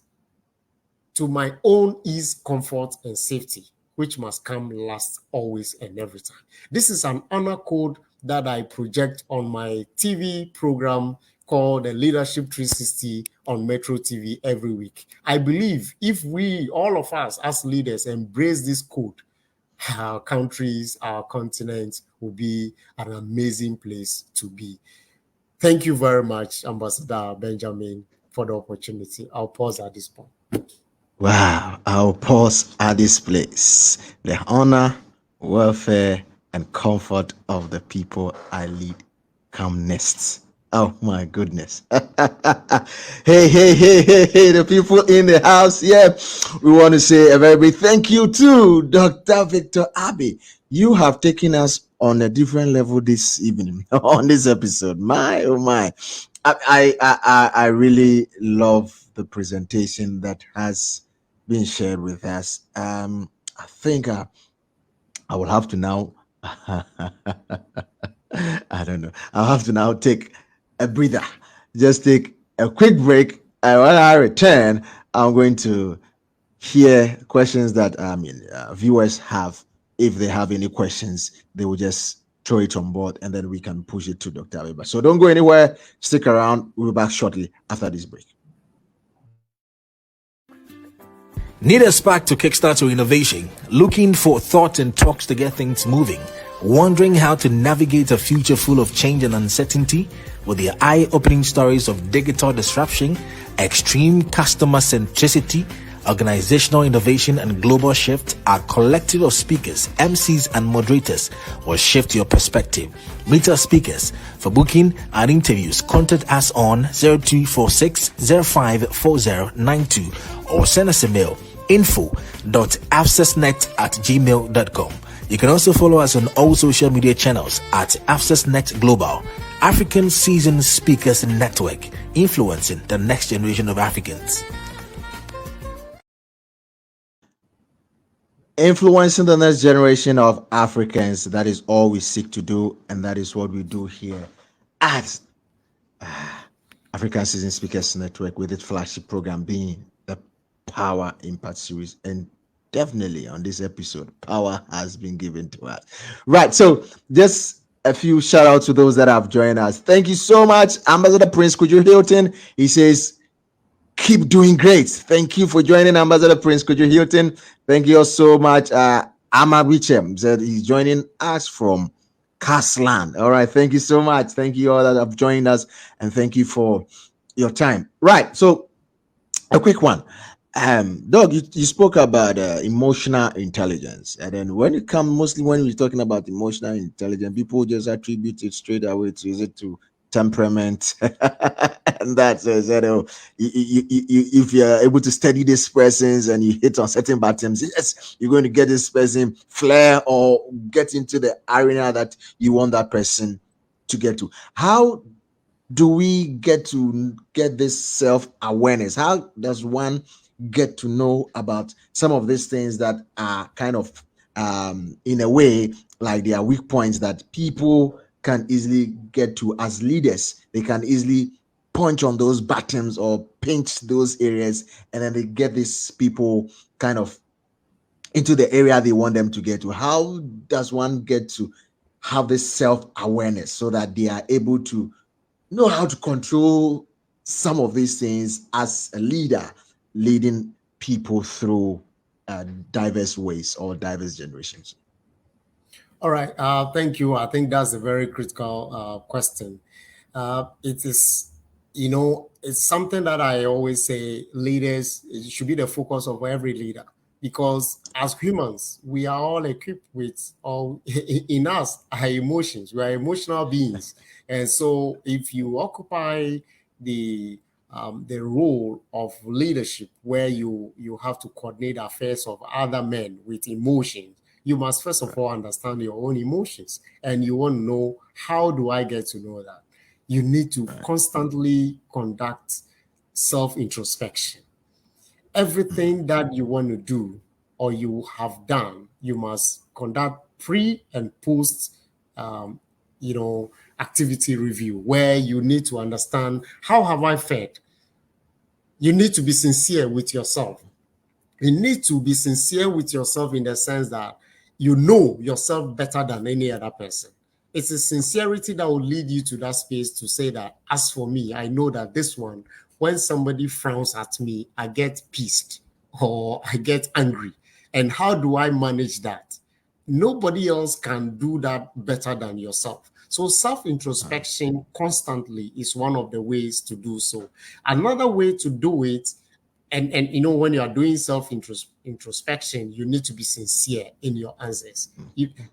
to my own ease, comfort, and safety, which must come last always and every time. This is an honor code that I project on my TV program called the Leadership 360 on Metro TV every week. I believe if we, all of us as leaders, embrace this code, our countries, our continents will be an amazing place to be. Thank you very much, Ambassador Benjamin, for the opportunity. I'll pause at this point. Wow, I'll pause at this place. The honor, welfare, and comfort of the people I lead come next. Oh my goodness. Hey, the people in the house. Yeah, we want to say a very big thank you to Dr. Victor Abbey. You have taken us on a different level this evening on this episode. My, oh my. I really love the presentation that has been shared with us. I think I will have to now. I don't know. I'll have to now take a breather. Just take a quick break. And when I return, I'm going to hear questions that viewers have. If they have any questions, they will just throw it on board and then we can push it to Dr. Abiba. So don't go anywhere. Stick around. We'll be back shortly after this break. Need a spark to kickstart your innovation? Looking for thought and talks to get things moving? Wondering how to navigate a future full of change and uncertainty? With the eye-opening stories of digital disruption, extreme customer centricity, organizational innovation, and global shift, our collective of speakers, MCs, and moderators will shift your perspective. Meet our speakers. For booking and interviews, contact us on 0246 054092 or send us a mail info.accessnet@gmail.com. You can also follow us on all social media channels at AccessNet Global, African Seasoned Speakers Network, influencing the next generation of Africans. Influencing the next generation of Africans, that is all we seek to do, and that is what we do here at African Seasoned Speakers Network, with its flagship program being the Power Impact Series. And definitely on this episode, power has been given to us. Right, so just a few shout outs to those that have joined us. Thank you so much. Ambassador Prince Kuju Hilton, he says, keep doing great. Thank you for joining, Ambassador Prince Kuju Hilton. Thank you so much. Ama Richem said he's joining us from Castland. All right, thank you so much. Thank you all that have joined us, and thank you for your time. Right, so a quick one. Doug, you spoke about emotional intelligence, and then when it comes, mostly when we're talking about emotional intelligence, people just attribute it straight away to, is it to temperament? And that's if you're able to study these persons and you hit on certain buttons, yes, you're going to get this person flair or get into the arena that you want that person to get to. How do we get to get this self-awareness? How does one get to know about some of these things that are kind of in a way like they are weak points that people can easily get to as leaders? They can easily punch on those buttons or pinch those areas, and then they get these people kind of into the area they want them to get to. How does one get to have this self-awareness so that they are able to know how to control some of these things as a leader, leading people through diverse ways or diverse generations? All right. Thank you. I think that's a very critical question. It is it's something that I always say leaders, it should be the focus of every leader, because as humans, we are all equipped with all in us our emotions. We are emotional beings. And so if you occupy the role of leadership where you have to coordinate affairs of other men with emotions, you must first of all understand your own emotions, and you want to know, how do I get to know that? You need to constantly conduct self introspection. Everything that you want to do or you have done, you must conduct pre and post, um, activity review, where you need to understand, how have I fared? You need to be sincere with yourself. You need to be sincere with yourself in the sense that you know yourself better than any other person. It's a sincerity that will lead you to that space to say that, as for me, I know that this one, when somebody frowns at me, I get pissed or I get angry. And how do I manage that? Nobody else can do that better than yourself. So self introspection constantly is one of the ways to do so. Another way to do it, and when you are doing self introspection, you need to be sincere in your answers.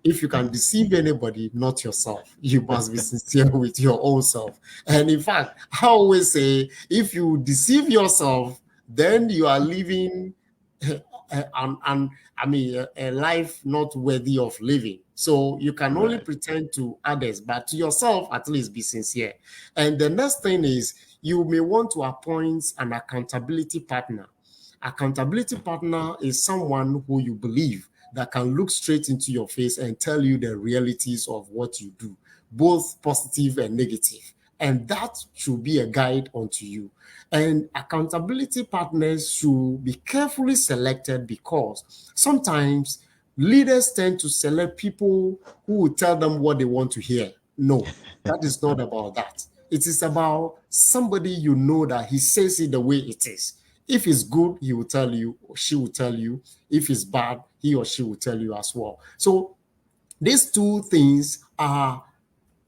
If you can deceive anybody, not yourself, you must be sincere with your own self. And in fact, I always say, if you deceive yourself, then you are living a life not worthy of living. So you can only pretend to others, but to yourself, at least be sincere. And the next thing is, you may want to appoint an accountability partner. Accountability partner is someone who you believe that can look straight into your face and tell you the realities of what you do, both positive and negative. And that should be a guide unto you. And accountability partners should be carefully selected, because sometimes leaders tend to select people who will tell them what they want to hear. No, that is not about that. It is about somebody you know that he says it the way it is. If it's good, he will tell you, or she will tell you. If it's bad, he or she will tell you as well. So these two things are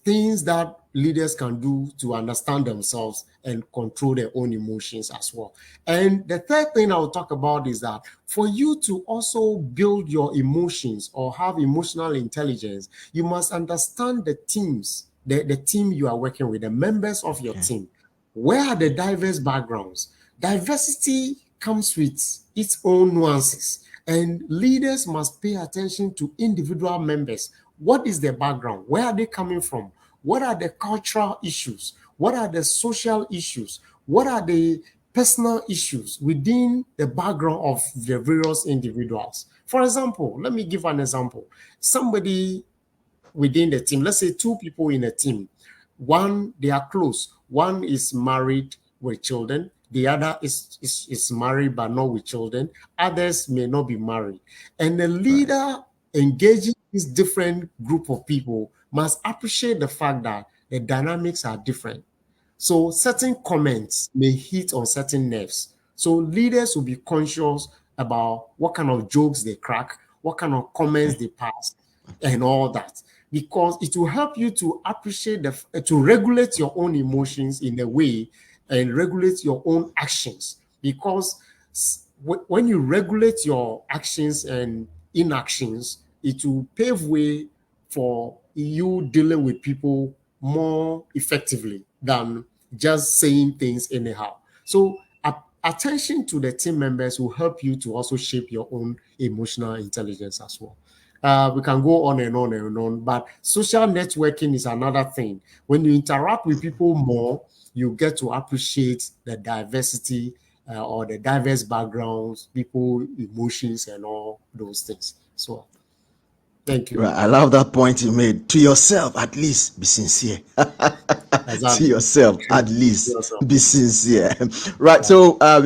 things that leaders can do to understand themselves and control their own emotions as well. And the third thing I will talk about is that for you to also build your emotions or have emotional intelligence, you must understand the teams, the team you are working with, the members of your team. Where are the diverse backgrounds? Diversity comes with its own nuances, and leaders must pay attention to individual members. What is their background? Where are they coming from? What are the cultural issues? What are the social issues? What are the personal issues within the background of the various individuals? For example, let me give an example. Somebody within the team, let's say two people in a team, one, they are close. One is married with children. The other is married but not with children. Others may not be married. And the leader engaging this different group of people must appreciate the fact that the dynamics are different. So certain comments may hit on certain nerves. So leaders will be conscious about what kind of jokes they crack, what kind of comments they pass, and all that, because it will help you to appreciate to regulate your own emotions in a way and regulate your own actions. Because when you regulate your actions and inactions, it will pave way for you dealing with people more effectively than just saying things anyhow. So attention to the team members will help you to also shape your own emotional intelligence as well. We can go on and on and on, but social networking is another thing. When you interact with people more, you get to appreciate the diversity or the diverse backgrounds, people, emotions, and all those things. So, thank you. Right, I love that point you made. To yourself, at least be sincere. To Exactly. yourself, at least Yourself. be sincere. Right. Yeah. So, I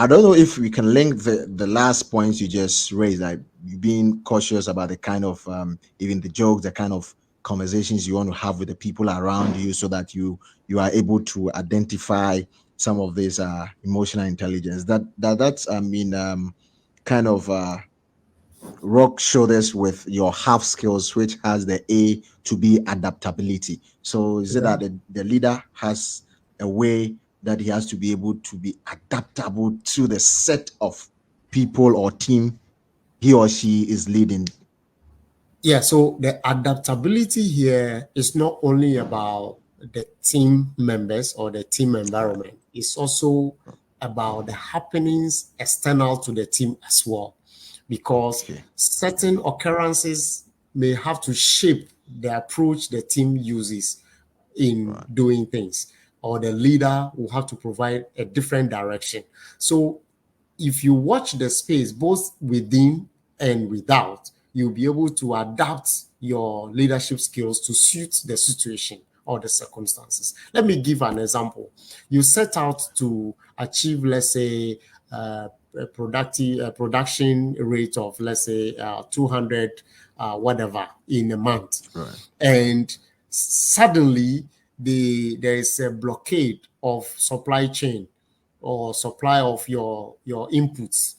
don't know if we can link the last points you just raised, like being cautious about the kind of even the jokes, the kind of conversations you want to have with the people around you, so that you are able to identify some of this emotional intelligence. That's kind of rock shoulders with your half skills, which has the A to B adaptability. So is it that the leader has a way that he has to be able to be adaptable to the set of people or team he or she is leading? Yeah, so the adaptability here is not only about the team members or the team environment, it's also about the happenings external to the team as well, because Okay. certain occurrences may have to shape the approach the team uses in Right. doing things, or the leader will have to provide a different direction. So if you watch the space both within and without, you'll be able to adapt your leadership skills to suit the situation or the circumstances. Let me give an example. You set out to achieve, let's say, a production rate of, let's say, 200 whatever in a month, Right. and suddenly there is a blockade of supply chain or supply of your inputs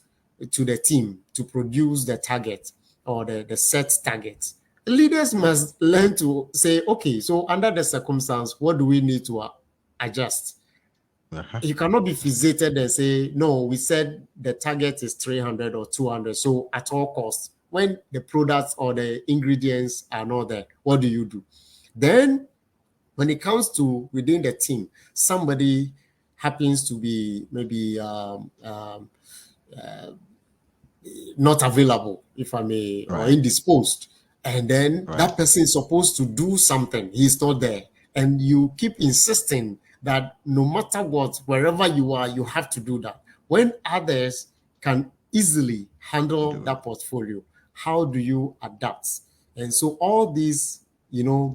to the team to produce the target or the set target. Leaders must learn to say, okay, so under the circumstance, what do we need to adjust? Uh-huh. You cannot be fixated and say, no, we said the target is 300 or 200, so at all costs. When the products or the ingredients are not there, what do you do? Then when it comes to within the team, somebody happens to be maybe not available, if I may, or Right. indisposed. And then Right. that person is supposed to do something. He's not there. And you keep insisting that no matter what, wherever you are, you have to do that. When others can easily handle Do it. that portfolio, how do you adapt? And so all these,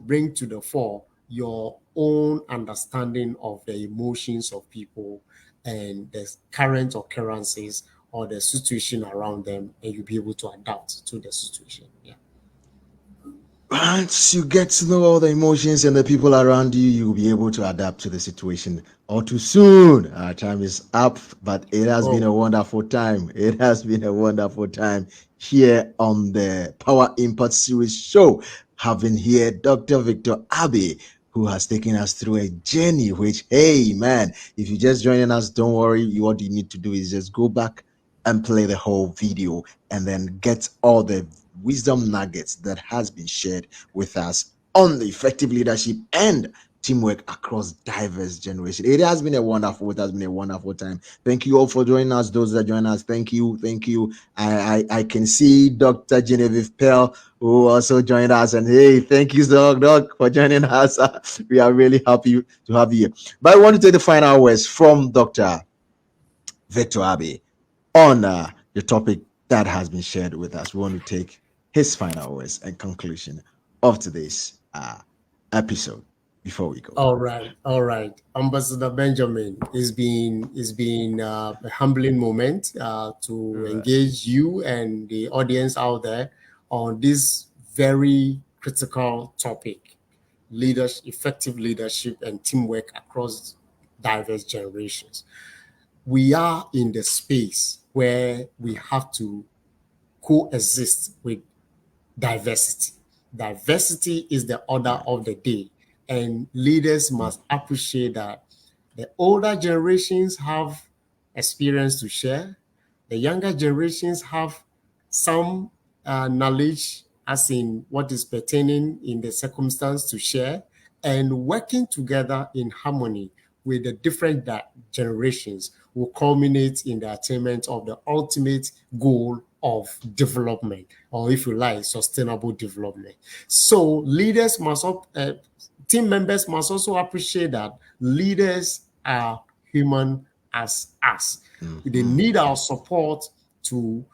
bring to the fore your own understanding of the emotions of people and the current occurrences or the situation around them, and you'll be able to adapt to the situation. Yeah. Once you get to know all the emotions and the people around you, you'll be able to adapt to the situation. All too soon, our time is up, but it has been a Oh, wonderful time. It has been a wonderful time here on the Power Impact Series show, having here Dr. Victor Abbey, who has taken us through a journey. Which, hey man, if you're just joining us, don't worry. What you need to do is just go back and play the whole video and then get all the wisdom nuggets that has been shared with us on the effective leadership and teamwork across diverse generations. It has been a wonderful time. Thank you all for joining us. Those that join us, thank you. I can see Dr. Genevieve Pell, who also joined us, and hey, thank you, Doc, for joining us. We are really happy to have you here. But I want to take the final words from Dr. Victor Abbey on the topic that has been shared with us. We want to take his final words and conclusion of today's episode before we go. all right. Ambassador Benjamin, it's been a humbling moment to Right. engage you and the audience out there on this very critical topic: leadership, effective leadership, and teamwork across diverse generations. We are in the space where we have to coexist with diversity. Diversity is the order Right. of the day, and leaders must appreciate that the older generations have experience to share, the younger generations have some knowledge, as in what is pertaining in the circumstance to share, and working together in harmony with the different generations will culminate in the attainment of the ultimate goal of development, or if you like, sustainable development. So team members must also appreciate that leaders are human as us. They need our support to,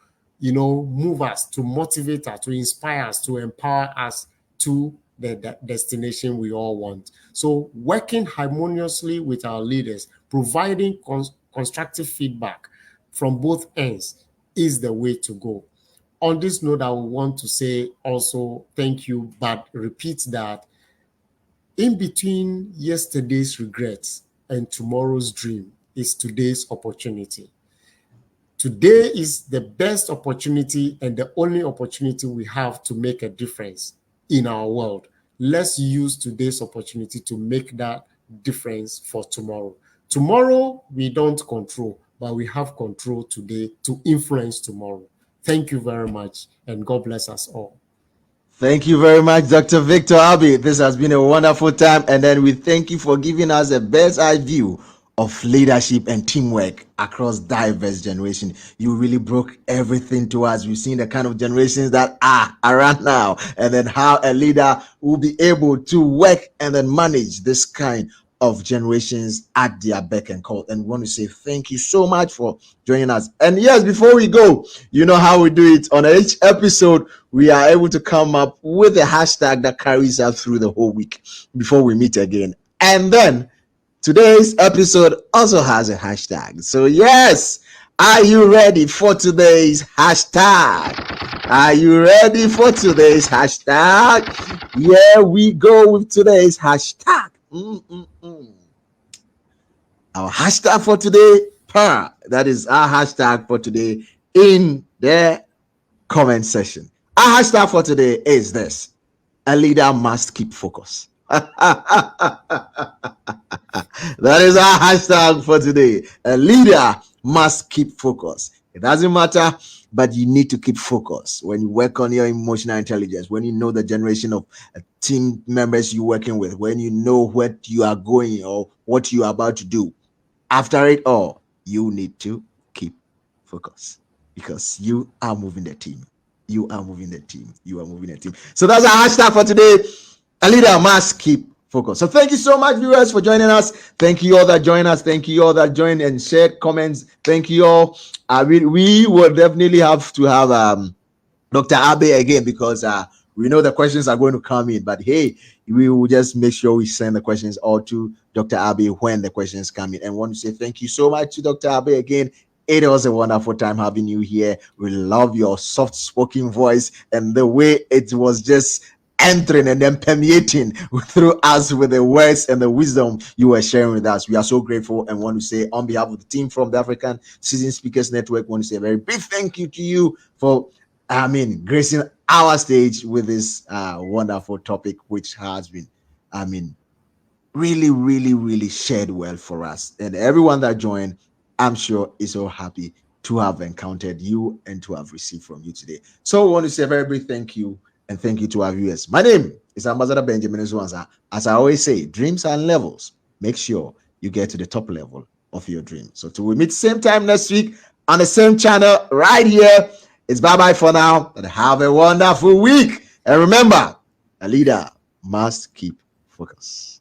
move us, to motivate us, to inspire us, to empower us to the destination we all want. So working harmoniously with our leaders, providing constructive feedback from both ends is the way to go. On this note, I will want to say also thank you, but repeat that in between yesterday's regrets and tomorrow's dream is today's opportunity. Today is the best opportunity and the only opportunity we have to make a difference in our world. Let's use today's opportunity to make that difference for tomorrow. Tomorrow, we don't control, but we have control today to influence tomorrow. Thank you very much, and God bless us all. Thank you very much, Dr. Victor Abbey. This has been a wonderful time. And then we thank you for giving us a bird's eye view of leadership and teamwork across diverse generations. You really broke everything to us. We've seen the kind of generations that are around now, and then how a leader will be able to work and then manage this kind of generations at their beck and call. And we want to say thank you so much for joining us. And yes, before we go, you know how we do it. On each episode, we are able to come up with a hashtag that carries us through the whole week before we meet again. And then today's episode also has a hashtag. So yes, are you ready for today's hashtag? Are you ready for today's hashtag? Here we go with today's hashtag. Our hashtag for today, that is our hashtag for today in the comment section. Our hashtag for today is this: a leader must keep focus. That is our hashtag for today. A leader must keep focus. It doesn't matter, but you need to keep focus when you work on your emotional intelligence, when you know the generation of team members you're working with, when you know what you are going or what you are about to do. After it all, you need to keep focus because you are moving the team. You are moving the team. You are moving the team. So that's our hashtag for today. A leader must keep focus. So thank you so much, viewers, for joining us. Thank you all that joined us. Thank you all that joined and shared comments. Thank you all. We will definitely have to have Dr. Abbey again because we know the questions are going to come in. But hey, we will just make sure we send the questions all to Dr. Abbey when the questions come in. And want to say thank you so much to Dr. Abbey again. It was a wonderful time having you here. We love your soft-spoken voice and the way it was just entering and then permeating through us with the words and the wisdom you were sharing with us. We are so grateful and want to say on behalf of the team from the African Citizen Speakers Network, want to say a very big thank you to you for gracing our stage with this wonderful topic, which has been, really, really, really shared well for us. And everyone that joined, I'm sure is so happy to have encountered you and to have received from you today. So we want to say a very big thank you and thank you to our viewers. My name is Ambassador Benjamin Zwanza. As I always say, dreams and levels. Make sure you get to the top level of your dream. So till we meet same time next week on the same channel right here. It's bye-bye for now, and have a wonderful week. And remember, a leader must keep focus.